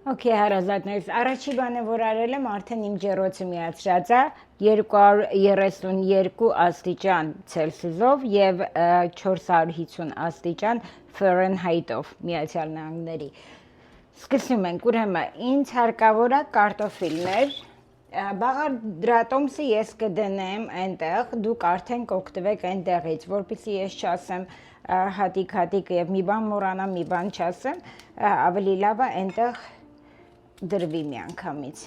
Okay, հարազատներս, առաջի բանը, որ արել եմ, արդեն իմ ջեռոցը միացրած է 232 աստիճան Ցելսիուսով եւ 450 աստիճան Ֆարենհայթով Միացյալ Նահանգների։ Սկսում ենք, ուրեմն ինձ հարկավոր է կարտոֆիլներ, բաղադրատոմսը ես կդնեմ այնտեղ, դուք արդեն կօգտվեք այնտեղից, որպեսզի ես չասեմ հատիկ եւ մի բան մոռանամ, մի բան չասեմ, ավելի լավ է այնտեղ դրվի միանգամից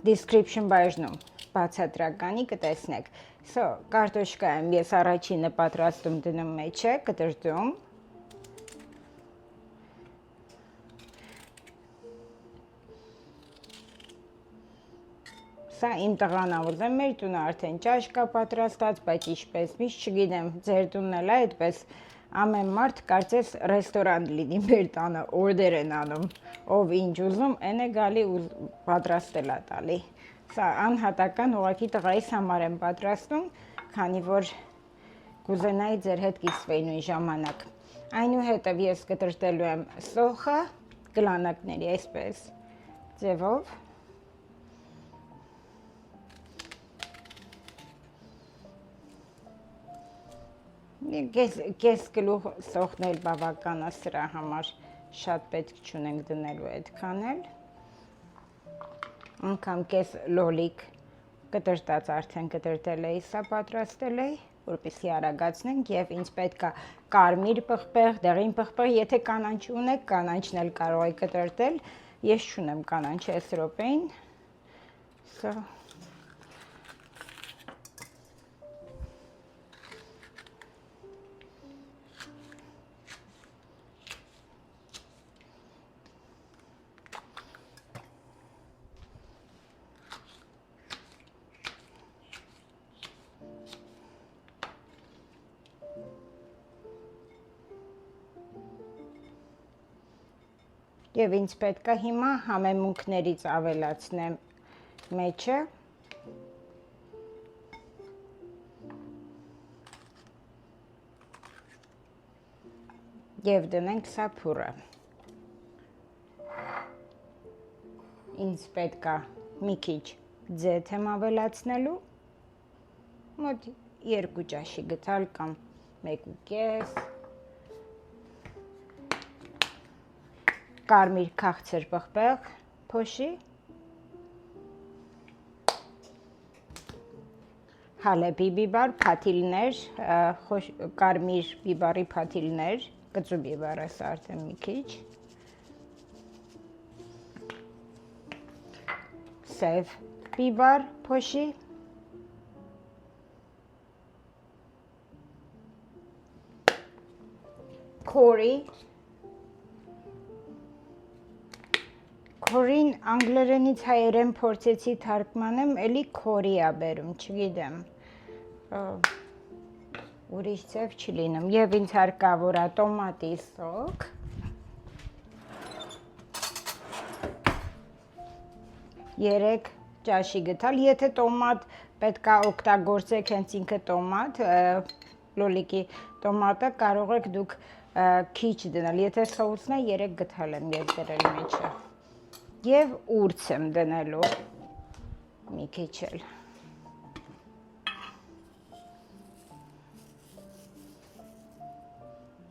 description բաժնում բացատրականի կտեսնեք։ So, կարտոշկա եմ ես առաջինը պատրաստում դնում մեջը, կտրտում։ Սա իմ տղան ա ուզում, մեր տունը արդեն ճաշ կա պատրաստած, բայց ինչպես միշտ չգիտեմ, ձեր տունն էլ է այդպես ամեն մարդ կարծես ռեստորան լինի մեր տանը, օրդեր են անում, ով ինչ ուզում, այն է գալի ու պատրաստել է տալի։ Սա անհատական ուղղակի տղայիս համար եմ պատրաստում, քանի որ կուզենայի ձեր հետ կիսվեի նույն ժամանակ։ Այնուհետև ես կտրտելու եմ սոխը, գլանակների այսպես ձևով։ Կես գլուխ սոխնել բավական է սրա համար, շատ պետք չունենք դնելու այդքան էլ։ Անգամ կես լոլիկ կտրտած արդեն կտրտել էի, սա պատրաստել էի, որպեսզի արագացնենք եւ ինձ պետք է կարմիր պղպեղ, դեղին պղպեղ, եթե կանաչ ունեք, կանաչն էլ կարող եք կտրտել, ես չունեմ կանաչ այս րոպեին։ Սա Եվ ինձ պետք է հիմա համեմունքներից ավելացնեմ մեջը։ Եվ դնենք սա փուրը։ Ինձ պետք է մի քիչ ձեթ եմ ավելացնելու, մոտ 2 ճաշի գթալ կամ 1.5 կարմիր քաղցր պղպեղ փոշի, հալեբի բիբար, փաթիլներ, կարմիր բիբարի փաթիլներ, կծու բիբարը սա արդեն մի քիչ, սև բիբար փոշի, քորի, Քորին անգլերենից հայերեն փորձեցի թարգմանեմ, էլի քորի ա բերում, չգիտեմ, ուրիշ ձև չի լինում, և ինձ հարկավոր է տոմատի սոկ, 3 ճաշի գթալ, եթե տոմատ պետք է օգտագործեք հենց ինքը տոմատ, լոլիկի տոմատը կարող եք դուք քիչ դնել, եթե սոուսն է 3 գթալ եմ ես դրել մեջը։ Եվ ուրց եմ դնելու մի քիչ էլ։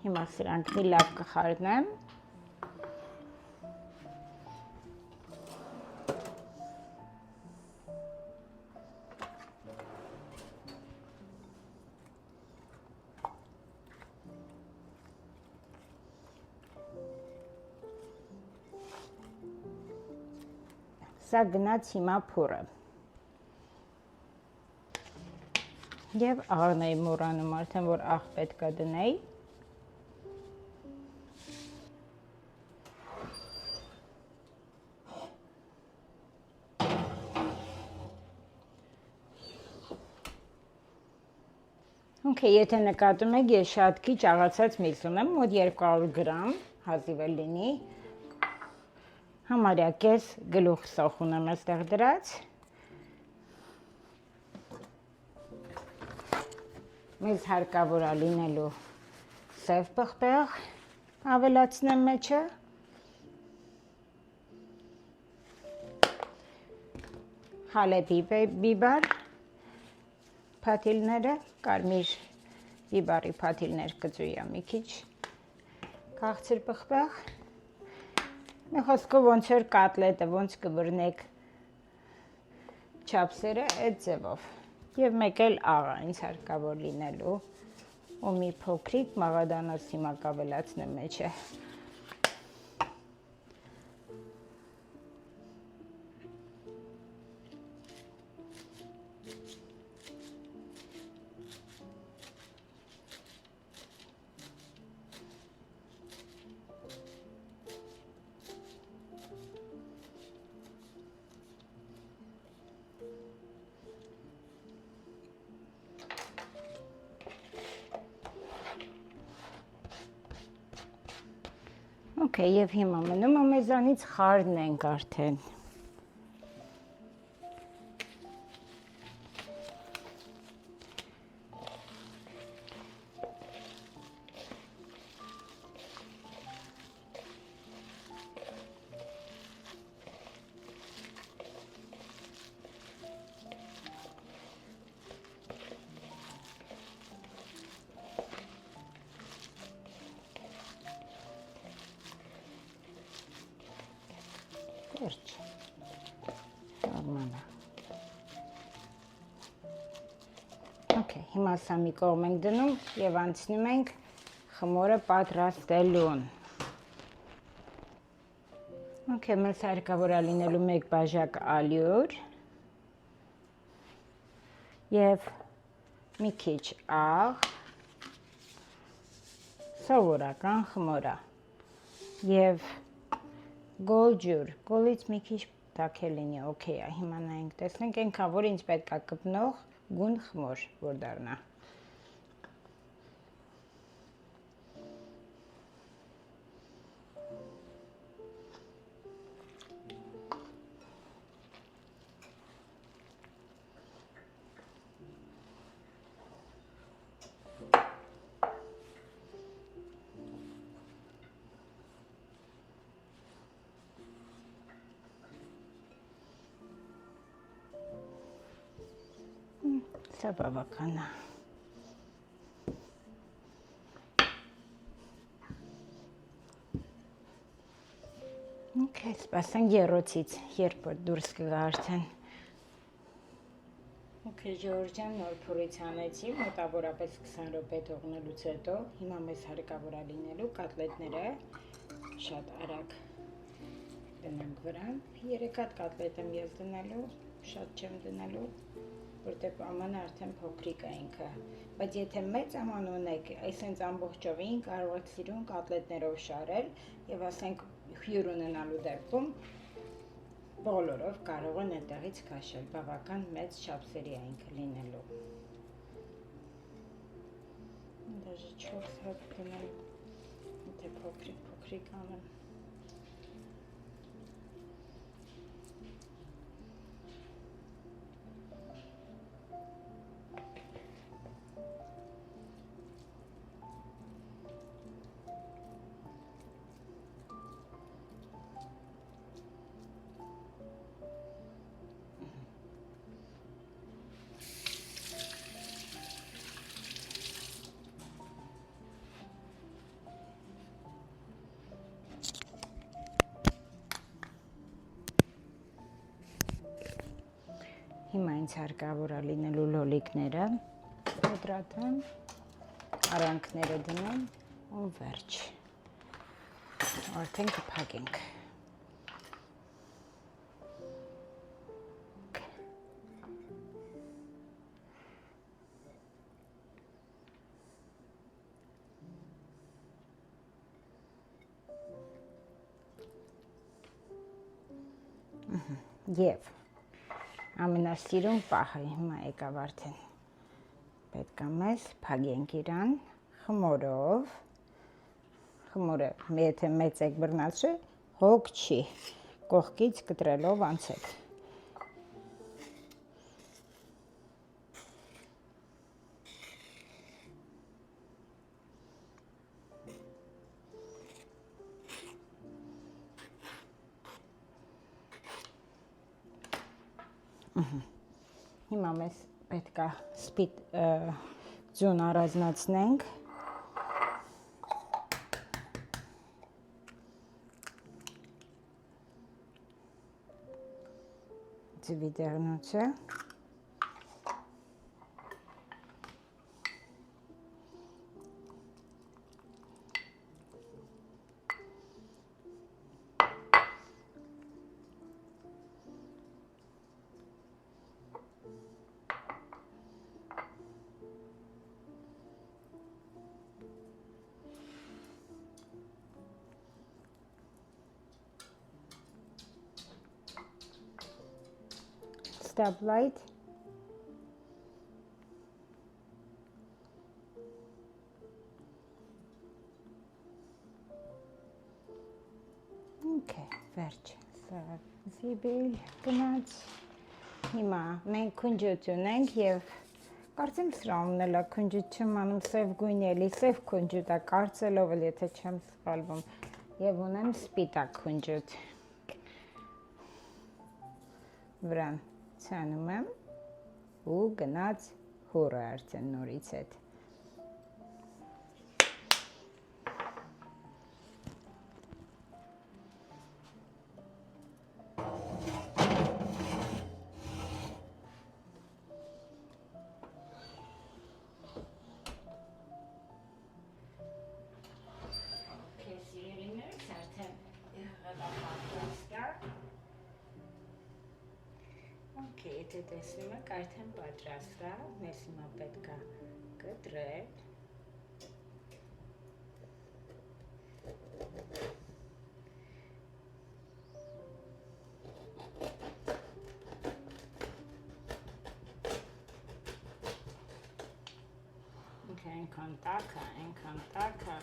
Հիմա սրանք մի լավ կխառնեմ։ Սա գնաց հիմա փուրը։ Եվ աղն էի մոռանում արդեն, որ աղ պետք է դնեի։ Okay, եթե նկատում եք, ես շատ քիչ աղացած միքս ունեմ, մոտ 200 գրամ, հազիվ էլ լինի։ Համարյա կես գլուխ սոխ ունեմ այստեղ դրած։ Մեզ հարկավոր է լինելու սև պղպեղ ավելացնեմ մեջը։ հալեպի բիբար փաթիլները, կարմիր բիբարի փաթիլներ կծույա մի քիչ քաղցր պղպեղ։ Մի խոսքով ոնց որ կատլետը, ոնց կբռնեք չափսերը այդ ձևով։ Եվ մեկ էլ աղա ինձ հարկավոր լինելու ու մի փոքրիկ մաղադանոց հիմա կավելացնեմ մեջը։ Okay, եւ հիմա մնում է մեզանից խարն ենք արդեն։ Վերջ, նորմալ է։ Okay, հիմա սա մի կողմ ենք դնում և անցնում ենք խմորը պատրաստելուն։ Okay, մեզ հարկավոր է լինելու 1 բաժակ ալյուր և մի քիչ աղ, սովորական խմորա և գոլ ջուր, գոլից մի քիչ տաք է լինի, օքեյ է, հիմա նայենք, տեսնենք այնքան, որ ինձ պետք է կպնող գուն խմոր, որ դառնա։ Սա բավական է։ Okay, սպասենք եռոցից, երբ որ դուրս կգա արդեն։ Okay, Ժորժյան նոր փորից հանեցի, մոտավորապես 20 րոպե թողնելուց հետո, հիմա մեզ հարկավոր է լինելու կատլետները շատ արագ դնենք վրան։ 3 հատ կատլետ եմ ես դնելու, շատ չեմ դնելու, որտեղ ամանը արդեն փոքրիկ է ինքը, բայց եթե մեծ աման ունեք, այսենց ամբողջովին կարող եք սիրուն կատլետներով շարել և ասենք հյուր ունենալու դեպքում բոլորով կարող են այդտեղից քաշել, բավական մեծ չափսերի է ինքը լինելու։ Դաժե 4 հատ դնեմ, եթե փոքրիկ անեմ։ Հիմա ինձ հարկավոր է լինելու լոլիկները, հիդրատեմ, արանքները դնեմ ու վերջ, արդեն կփակենք։ Եվ ամենասիրուն պահը հիմա եկավ արդեն, պետք է մեզ փակենք իրան խմորով, խմորը եթե մեծ եք բռնացրել, հոգ չի, կողքից կտրելով անցեք։ Հիմա մեզ պետք է սպիտ ձյուն առանձնացնենք։ Ձվի դեղնոցը։ Stoplight. Okay, վերջ, սա զիբիլ գնաց, հիմա մենք քունջուտ ունենք և կարծեմ սրանում էլ է քունջուտ չեմ անում սև գույնի էլի, սև քունջուտ է կարծելով էլ եթե չեմ սխալվում և ունեմ սպիտակ քունջուտ, վրան ցանում եմ ու գնաց հորը արդեն նորից հետ։ Սիրելիներս արդեն պատրաստ է։ Okay, եթե տեսնում եք արդեն պատրաստ է, մեզ հիմա պետք է կտրել։ Այնքան տաք է,